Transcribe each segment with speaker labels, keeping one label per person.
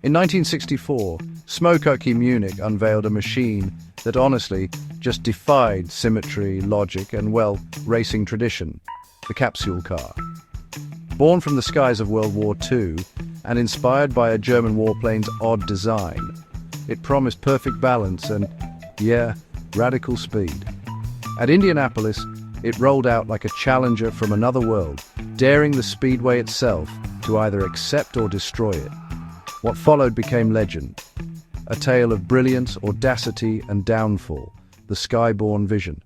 Speaker 1: In 1964, Smoke-Okie Munich unveiled a machine that honestly just defied symmetry, logic, and, well, racing tradition, the capsule car. Born from the skies of World War II and inspired by a German warplane's odd design, it promised perfect balance and, yeah, radical speed. At Indianapolis, it rolled out like a challenger from another world, daring the speedway itself to either accept or destroy it. What followed became legend, a tale of brilliance, audacity, and downfall, the skyborne vision.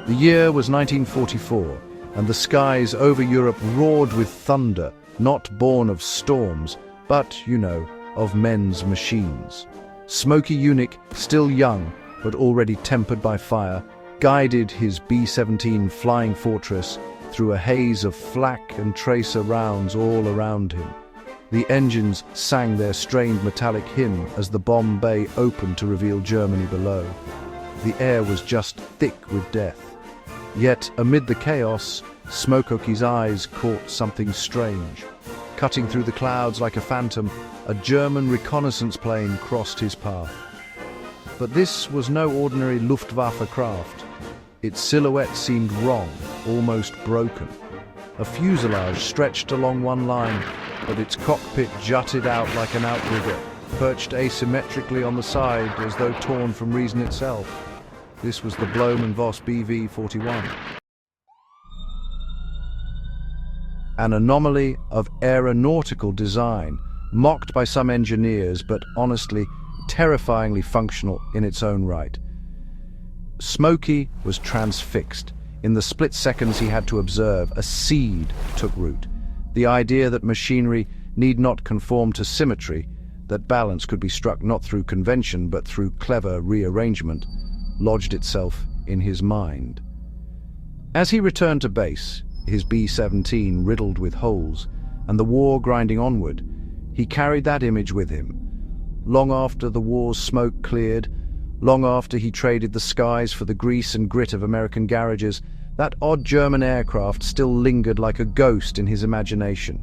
Speaker 1: The year was 1944, and the skies over Europe roared with thunder, not born of storms, but, of men's machines. Smokey Yunick, still young, but already tempered by fire, guided his B-17 Flying Fortress through a haze of flak and tracer rounds all around him. The engines sang their strained metallic hymn as the bomb bay opened to reveal Germany below. The air was just thick with death. Yet, amid the chaos, Smoke-Okie's eyes caught something strange. Cutting through the clouds like a phantom, a German reconnaissance plane crossed his path. But this was no ordinary Luftwaffe craft. Its silhouette seemed wrong, almost broken. A fuselage stretched along one line, but its cockpit jutted out like an outrigger, perched asymmetrically on the side as though torn from reason itself. This was the Blohm & Voss BV-41. An anomaly of aeronautical design, mocked by some engineers, but honestly, terrifyingly functional in its own right. Smokey was transfixed. In the split seconds he had to observe, a seed took root. The idea that machinery need not conform to symmetry, that balance could be struck not through convention but through clever rearrangement, lodged itself in his mind. As he returned to base, his B-17 riddled with holes, and the war grinding onward, he carried that image with him. Long after the war's smoke cleared, long after he traded the skies for the grease and grit of American garages, that odd German aircraft still lingered like a ghost in his imagination.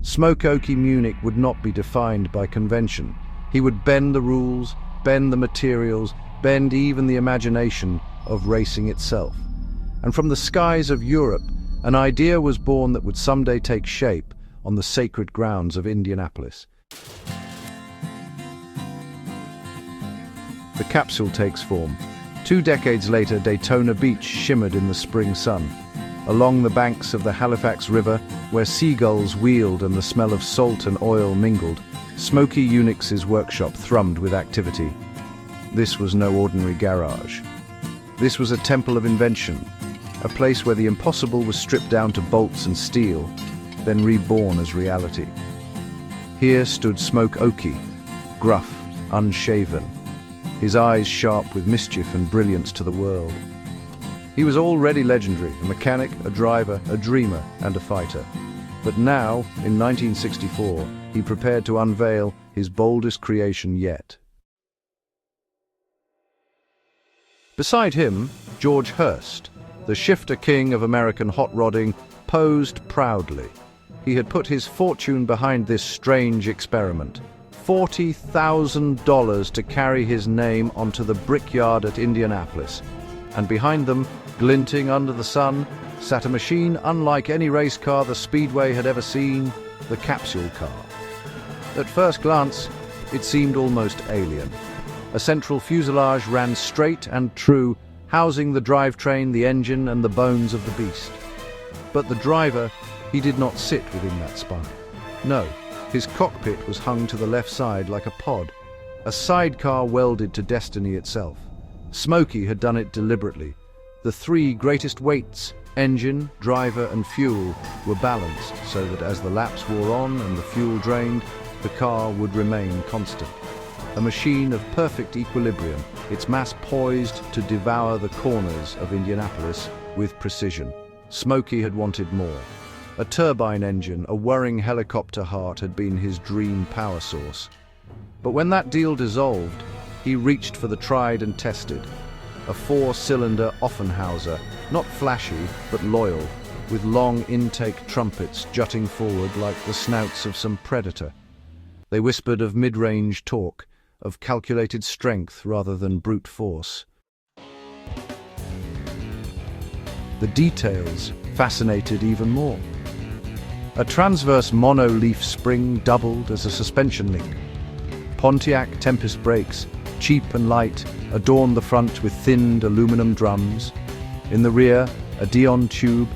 Speaker 1: Smoke-Okie Munich would not be defined by convention. He would bend the rules, bend the materials, bend even the imagination of racing itself. And from the skies of Europe, an idea was born that would someday take shape on the sacred grounds of Indianapolis. The capsule takes form. 2 decades later, Daytona Beach shimmered in the spring sun. Along the banks of the Halifax River, where seagulls wheeled and the smell of salt and oil mingled, Smokey Yunick's workshop thrummed with activity. This was no ordinary garage. This was a temple of invention, a place where the impossible was stripped down to bolts and steel, then reborn as reality. Here stood Smoke-Okie, gruff, unshaven, his eyes sharp with mischief and brilliance to the world. He was already legendary, a mechanic, a driver, a dreamer, and a fighter. But now, in 1964, he prepared to unveil his boldest creation yet. Beside him, George Hurst, the shifter king of American hot rodding, posed proudly. He had put his fortune behind this strange experiment. $40,000 to carry his name onto the brickyard at Indianapolis. And behind them, glinting under the sun, sat a machine unlike any race car the Speedway had ever seen, the capsule car. At first glance, it seemed almost alien. A central fuselage ran straight and true, housing the drivetrain, the engine, and the bones of the beast. But the driver, he did not sit within that spine. No, his cockpit was hung to the left side like a pod, a sidecar welded to destiny itself. Smokey had done it deliberately. The 3 greatest weights, engine, driver, and fuel, were balanced so that as the laps wore on and the fuel drained, the car would remain constant. A machine of perfect equilibrium, its mass poised to devour the corners of Indianapolis with precision. Smokey had wanted more. A turbine engine, a whirring helicopter heart had been his dream power source. But when that deal dissolved, he reached for the tried and tested. A 4-cylinder Offenhauser, not flashy, but loyal. with long intake trumpets jutting forward like the snouts of some predator. They whispered of mid-range torque, of calculated strength rather than brute force. The details fascinated even more. A transverse mono-leaf spring doubled as a suspension link. Pontiac Tempest brakes, cheap and light, adorned the front with thinned aluminum drums. In the rear, a Dion tube,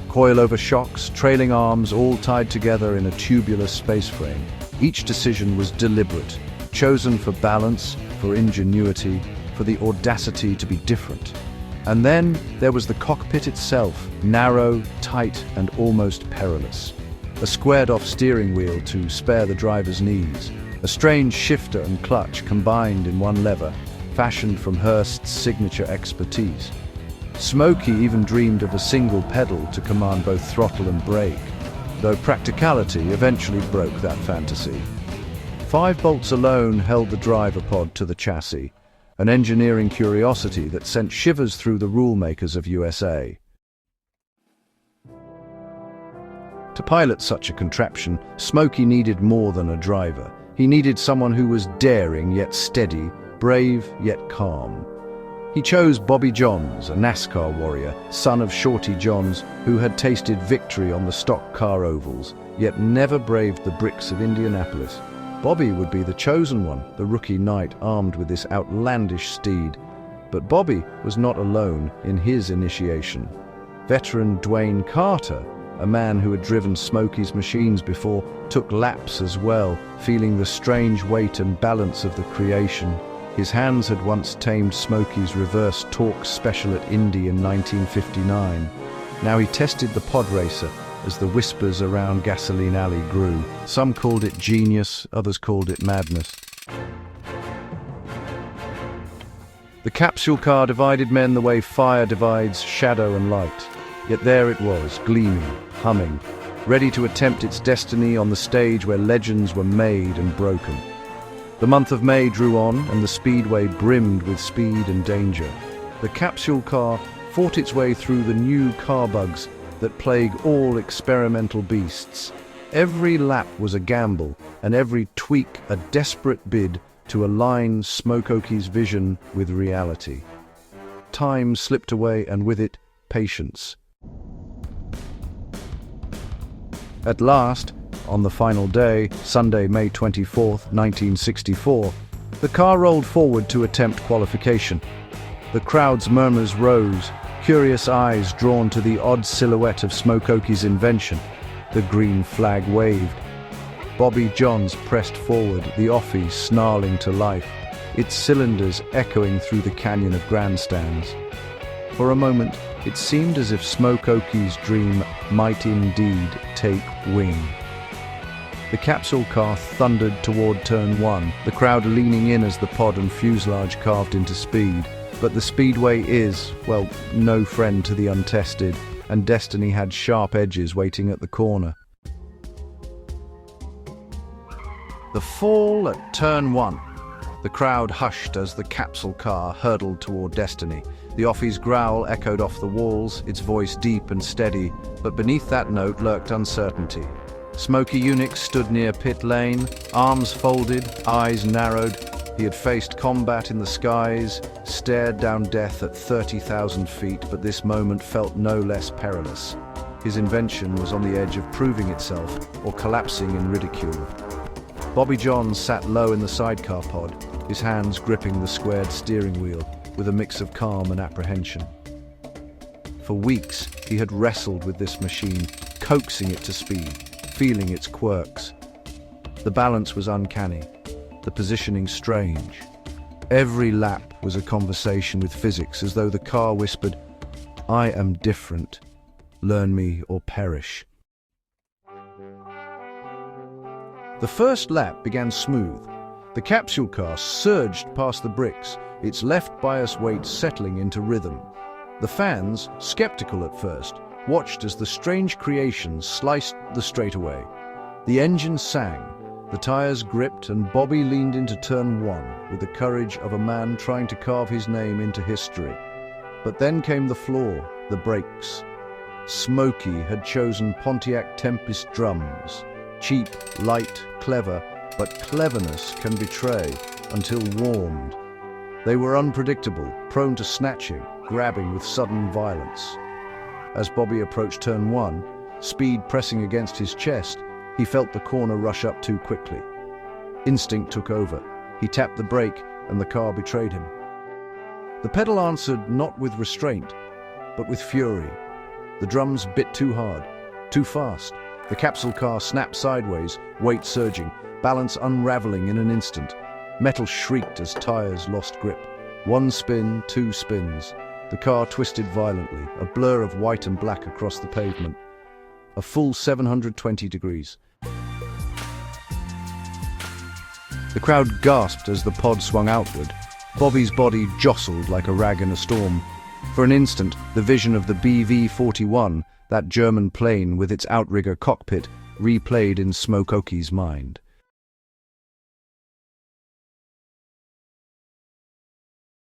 Speaker 1: coilover shocks, trailing arms, all tied together in a tubular space frame. Each decision was deliberate, chosen for balance, for ingenuity, for the audacity to be different. And then there was the cockpit itself, narrow, tight, and almost perilous. A squared-off steering wheel to spare the driver's knees. A strange shifter and clutch combined in one lever, fashioned from Hurst's signature expertise. Smokey even dreamed of a single pedal to command both throttle and brake, though practicality eventually broke that fantasy. 5 bolts alone held the driver pod to the chassis, an engineering curiosity that sent shivers through the rule makers of USA. To pilot such a contraption, Smokey needed more than a driver. He needed someone who was daring yet steady, brave yet calm. He chose Bobby Johns, a NASCAR warrior, son of Shorty Johns, who had tasted victory on the stock car ovals, yet never braved the bricks of Indianapolis. Bobby would be the chosen one, the rookie knight armed with this outlandish steed. But Bobby was not alone in his initiation. Veteran Dwayne Carter, a man who had driven Smokey's machines before, took laps as well, feeling the strange weight and balance of the creation. His hands had once tamed Smokey's reverse torque special at Indy in 1959. Now he tested the pod racer as the whispers around Gasoline Alley grew. Some called it genius, others called it madness. The capsule car divided men the way fire divides shadow and light. Yet there it was, gleaming, humming, ready to attempt its destiny on the stage where legends were made and broken. The month of May drew on, and the speedway brimmed with speed and danger. The capsule car fought its way through the new car bugs that plague all experimental beasts. Every lap was a gamble, and every tweak a desperate bid to align Smokey's vision with reality. Time slipped away, and with it, patience. At last, on the final day, Sunday, May 24th, 1964, the car rolled forward to attempt qualification. The crowd's murmurs rose, curious eyes drawn to the odd silhouette of Smokey's invention. The green flag waved. Bobby Johns pressed forward, the offie snarling to life, its cylinders echoing through the canyon of grandstands. For a moment, it seemed as if Smokey's dream might indeed take wing. The capsule car thundered toward turn 1, the crowd leaning in as the pod and fuselage carved into speed. But the speedway is, well, no friend to the untested, and destiny had sharp edges waiting at the corner. The fall at turn 1. The crowd hushed as the capsule car hurtled toward destiny. The offie's growl echoed off the walls, its voice deep and steady, but beneath that note lurked uncertainty. Smokey Unix stood near pit lane, arms folded, eyes narrowed. He had faced combat in the skies, stared down death at 30,000 feet, but this moment felt no less perilous. His invention was on the edge of proving itself or collapsing in ridicule. Bobby Johns sat low in the sidecar pod, his hands gripping the squared steering wheel with a mix of calm and apprehension. For weeks, he had wrestled with this machine, coaxing it to speed, feeling its quirks. The balance was uncanny, the positioning strange. Every lap was a conversation with physics, as though the car whispered, "I am different. Learn me or perish." The first lap began smooth. The capsule car surged past the bricks, its left bias weight settling into rhythm. The fans, skeptical at first, watched as the strange creation sliced the straightaway. The engine sang, the tires gripped, and Bobby leaned into turn 1 with the courage of a man trying to carve his name into history. But then came the flaw, the brakes. Smokey had chosen Pontiac Tempest drums. Cheap, light, clever, but cleverness can betray until warmed. They were unpredictable, prone to snatching, grabbing with sudden violence. As Bobby approached turn 1, speed pressing against his chest, he felt the corner rush up too quickly. Instinct took over. He tapped the brake and the car betrayed him. The pedal answered not with restraint, but with fury. The drums bit too hard, too fast. The capsule car snapped sideways, weight surging, balance unraveling in an instant. Metal shrieked as tires lost grip. 1 spin, 2 spins. The car twisted violently, a blur of white and black across the pavement. A full 720 degrees. The crowd gasped as the pod swung outward. Bobby's body jostled like a rag in a storm. For an instant, the vision of the BV-41, that German plane with its outrigger cockpit, replayed in Smokey's mind.